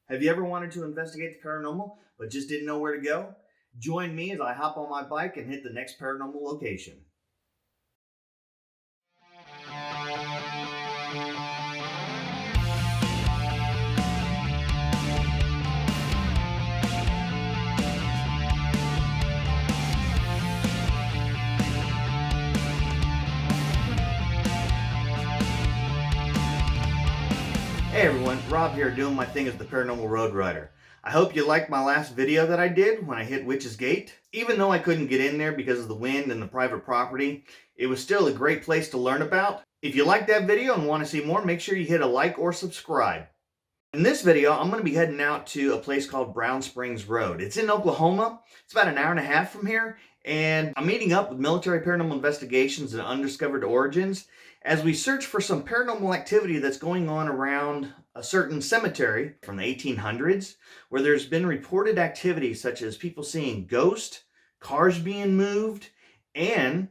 Have you ever wanted to investigate the paranormal but just didn't know where to go? Join me as I hop on my bike and hit the next paranormal location. Hey everyone, Rob here doing my thing as the Paranormal Road Rider. I hope you liked my last video that I did when I hit Witch's Gate. Even though I couldn't get in there because of the wind and the private property, it was still a great place to learn about. If you liked that video and want to see more, make sure you hit a like or subscribe. In this video, I'm going to be heading out to a place called Brown Springs Road. It's in Oklahoma. It's about an hour and a half from here, and I'm meeting up with Military Paranormal Investigations and Undiscovered Origins as we search for some paranormal activity that's going on around a certain cemetery from the 1800s, where there's been reported activity such as people seeing ghosts, cars being moved, and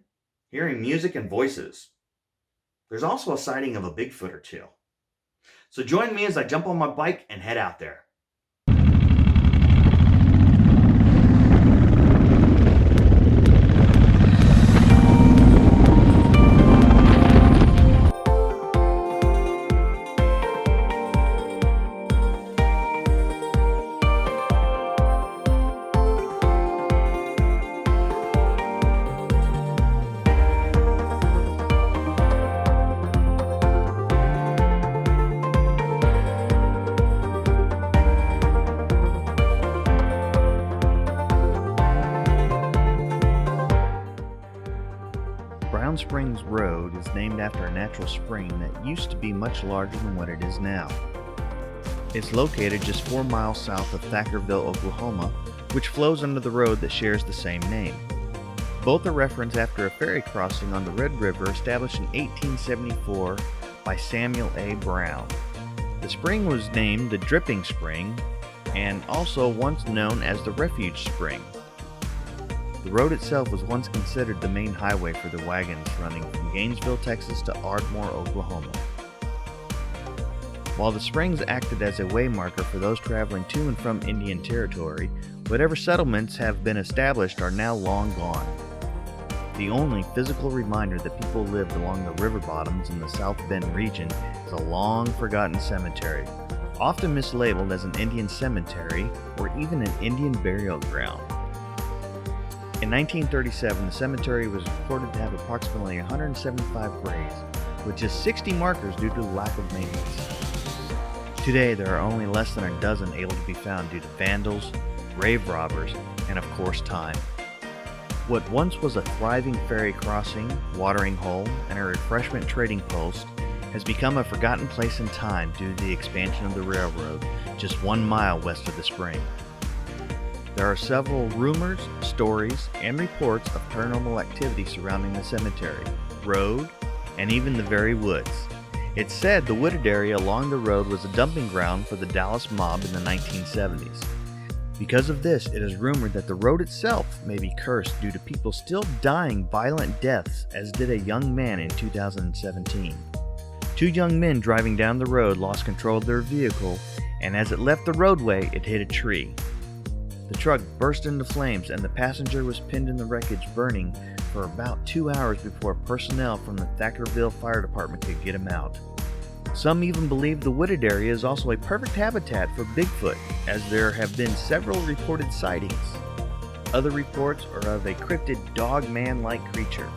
hearing music and voices. There's also a sighting of a Bigfoot or two. So join me as I jump on my bike and head out there. Brown Springs Road is named after a natural spring that used to be much larger than what it is now. It's located just 4 miles south of Thackerville, Oklahoma, which flows under the road that shares the same name. Both are referenced after a ferry crossing on the Red River established in 1874 by Samuel A. Brown. The spring was named the Dripping Spring and also once known as the Refuge Spring. The road itself was once considered the main highway for the wagons running from Gainesville, Texas to Ardmore, Oklahoma. While the springs acted as a waymarker for those traveling to and from Indian Territory, whatever settlements have been established are now long gone. The only physical reminder that people lived along the river bottoms in the South Bend region is a long-forgotten cemetery, often mislabeled as an Indian cemetery or even an Indian burial ground. In 1937, the cemetery was reported to have approximately 175 graves, with just 60 markers due to lack of maintenance. Today, there are only less than a dozen able to be found due to vandals, grave robbers, and of course time. What once was a thriving ferry crossing, watering hole, and a refreshment trading post has become a forgotten place in time due to the expansion of the railroad just 1 mile west of the spring. There are several rumors, stories, and reports of paranormal activity surrounding the cemetery, road, and even the very woods. It's said the wooded area along the road was a dumping ground for the Dallas mob in the 1970s. Because of this, it is rumored that the road itself may be cursed due to people still dying violent deaths, as did a young man in 2017. 2 young men driving down the road lost control of their vehicle, and as it left the roadway, it hit a tree. The truck burst into flames and the passenger was pinned in the wreckage, burning for about 2 hours before personnel from the Thackerville Fire Department could get him out. Some even believe the wooded area is also a perfect habitat for Bigfoot, as there have been several reported sightings. Other reports are of a cryptid dogman-like creature.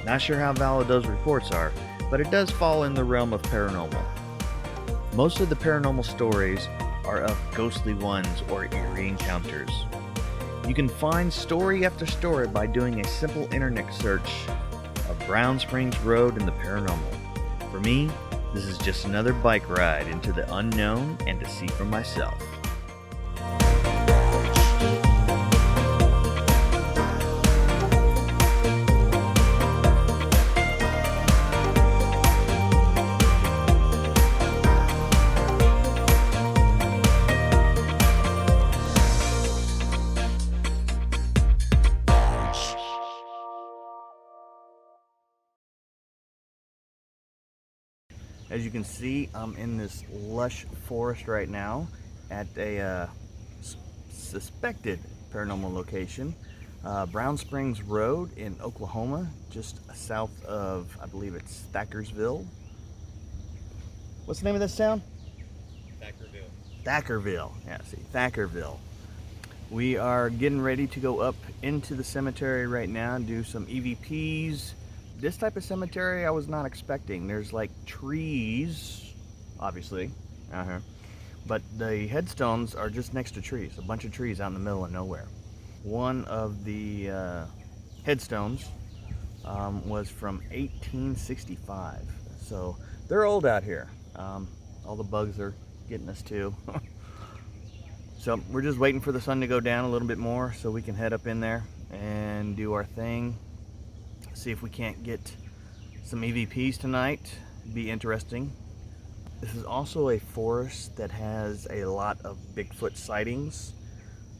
Not sure how valid those reports are, but it does fall in the realm of paranormal. Most of the paranormal stories are of ghostly ones or eerie encounters. You can find story after story by doing a simple internet search of Brown Springs Road and the paranormal. For me, this is just another bike ride into the unknown and to see for myself. As you can see, I'm in this lush forest right now, at a suspected paranormal location, Brown Springs Road in Oklahoma, just south of, I believe it's Thackerville. What's the name of this town? Thackerville. Thackerville. Yeah, see, Thackerville. We are getting ready to go up into the cemetery right now and do some EVPs. This type of cemetery I was not expecting. There's like trees, obviously, but the headstones are just next to trees, a bunch of trees out in the middle of nowhere. One of the headstones was from 1865, so they're old out here. All the bugs are getting us too. So we're just waiting for the sun to go down a little bit more so we can head up in there and do our thing. See if we can't get some EVPs tonight. Be interesting. This is also a forest that has a lot of Bigfoot sightings.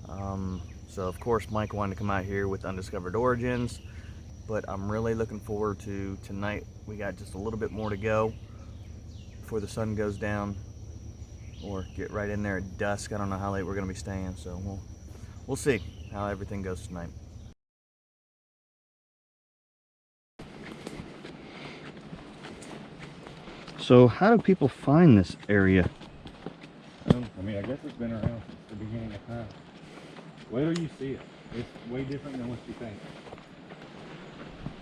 So of course Mike wanted to come out here with Undiscovered Origins, but I'm really looking forward to tonight. We got just a little bit more to go before the sun goes down, or get right in there at dusk. I don't know how late we're going to be staying, so we'll see how everything goes tonight. So how do people find this area? I mean, I guess it's been around since the beginning of time. Wait till you see it. It's way different than what you think.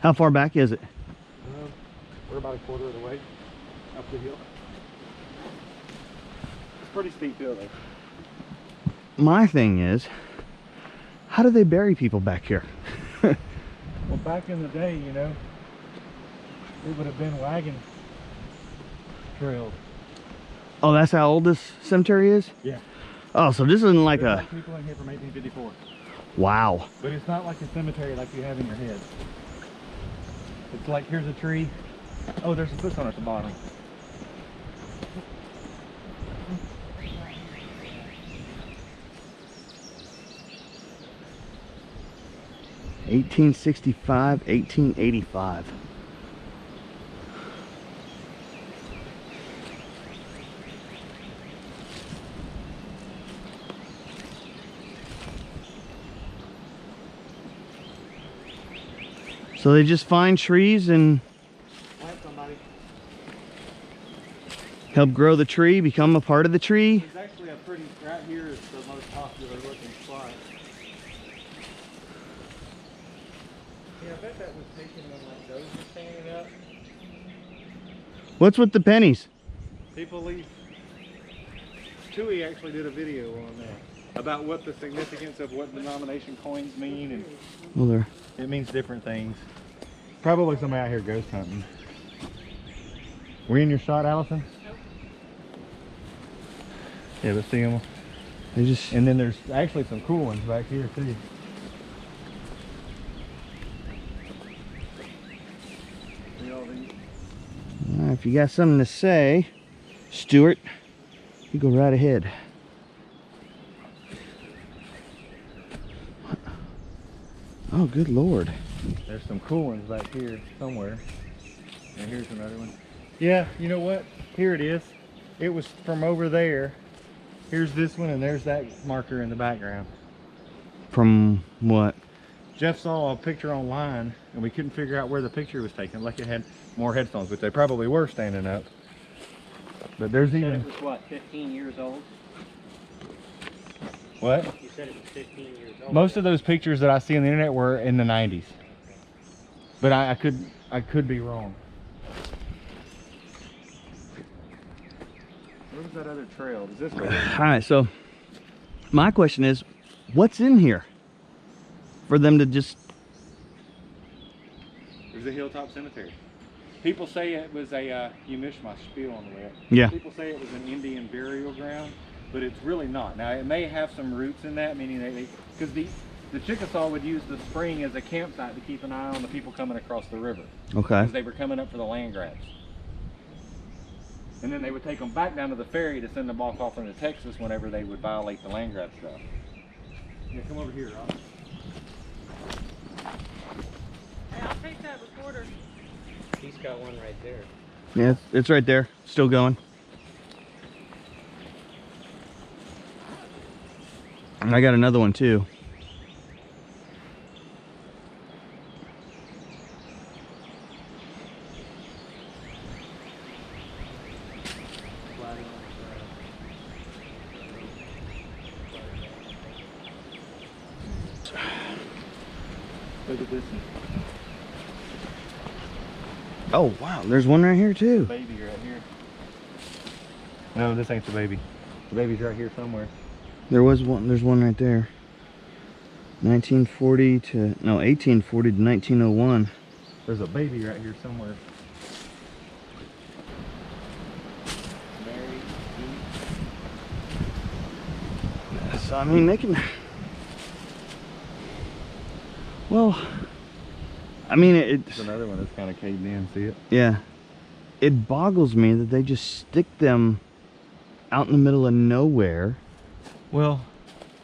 How far back is it? We're about a quarter of the way up the hill. It's pretty steep hill though. My thing is, how do they bury people back here? Well, back in the day, you know, it would have been wagon trails. Oh, that's how old this cemetery is? Yeah. Oh, so this isn't like There's a... people in here from 1854. Wow. But it's not like a cemetery like you have in your head. It's like, here's a tree. Oh, there's a footstone at the bottom. (1865, 1885). So they just find trees and help grow the tree, become a part of the tree. There's actually a pretty, right here is the most popular looking spot. Yeah, I bet that was taken when like those were standing up. What's with the pennies? People leave. Chewy actually did a video on that about what the significance of what denomination coins mean, and Well, it means different things. Probably somebody out here ghost hunting. Were you in your shot, Allison? Nope. Yeah, let's see them. they just... And then there's actually some cool ones back here too. If you got something to say, Stuart, you go right ahead. Oh, good Lord. There's some cool ones back here somewhere. And here's another one. Yeah, you know what? Here it is. It was from over there. Here's this one, and there's that marker in the background. From what? Jeff saw a picture online, and we couldn't figure out where the picture was taken. Like it had more headstones, which they probably were standing up. But there's You even... said it was what, 15 years old? What? You said it was 15 years old. Most of those pictures that I see on the internet were in the 90s. But I could be wrong. Where's that other trail? Is this right? All right, so my question is, what's in here for them to just... There's a hilltop cemetery. People say it was a, you missed my spiel on the way up. Yeah. People say it was an Indian burial ground, but it's really not. Now, it may have some roots in that, meaning because the Chickasaw would use the spring as a campsite to keep an eye on the people coming across the river. Okay. Because they were coming up for the land grabs. And then they would take them back down to the ferry to send them off into Texas whenever they would violate the land grab stuff. Yeah, come over here, Rob. Hey, I'll take that recorder. He's got one right there. Yeah, it's right there, still going. And I got another one too. Look at this one. Oh wow, there's one right here too. Baby right here. No, this ain't the baby. The baby's right here somewhere. There's one right there. 1840 to 1901. There's a baby right here somewhere. So I mean, they can. Well, I mean, it's another one that's kind of caved in. See it? Yeah. It boggles me that they just stick them out in the middle of nowhere. Well,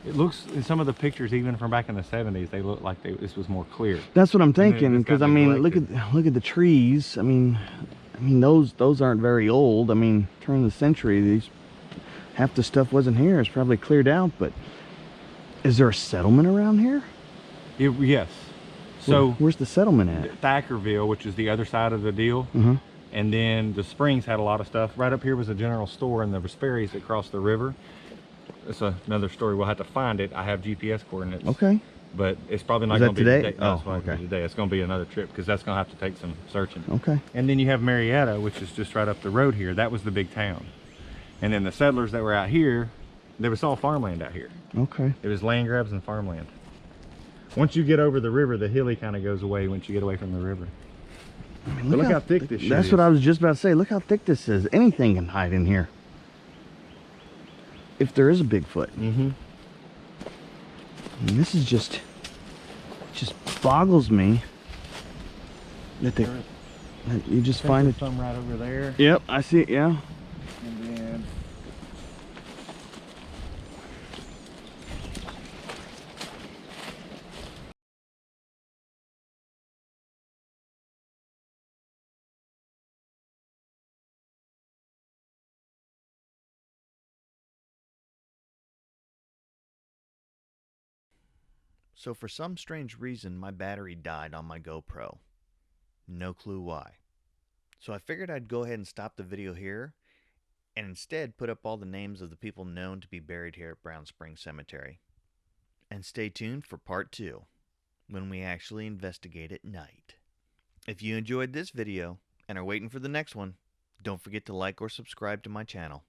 it looks in some of the pictures, even from back in the 70s, they look like this was more clear. That's what I'm thinking, because I mean, look at the trees. I mean, those aren't very old. I mean, turn of the century, half the stuff wasn't here. It's probably cleared out. But is there a settlement around here? Yes. So where's the settlement at? Thackerville, which is the other side of the deal. And then the Springs had a lot of stuff. Right up here was a general store, and there was ferries that crossed the river. It's another story. We'll have to find it. I have GPS coordinates. Okay. But it's probably not going to be today. No, Oh, it's not okay. gonna be today. It's going to be another trip, because that's going to have to take some searching. Okay. And then you have Marietta, which is just right up the road here. That was the big town. And then the settlers that were out here, there was all farmland out here. Okay. It was land grabs and farmland. Once you get over the river, the hilly kind of goes away once you get away from the river. I mean, But look how thick this shit That's is. what I was just about to say. Look how thick this is. Anything can hide in here. If there is a Bigfoot. Mm-hmm. And this is just boggles me that you just find it. Some right over there. Yep, I see it. Yeah. And then So for some strange reason, my battery died on my GoPro. No clue why. So I figured I'd go ahead and stop the video here and instead put up all the names of the people known to be buried here at Brown Springs Cemetery. And stay tuned for part 2, when we actually investigate at night. If you enjoyed this video and are waiting for the next one, don't forget to like or subscribe to my channel.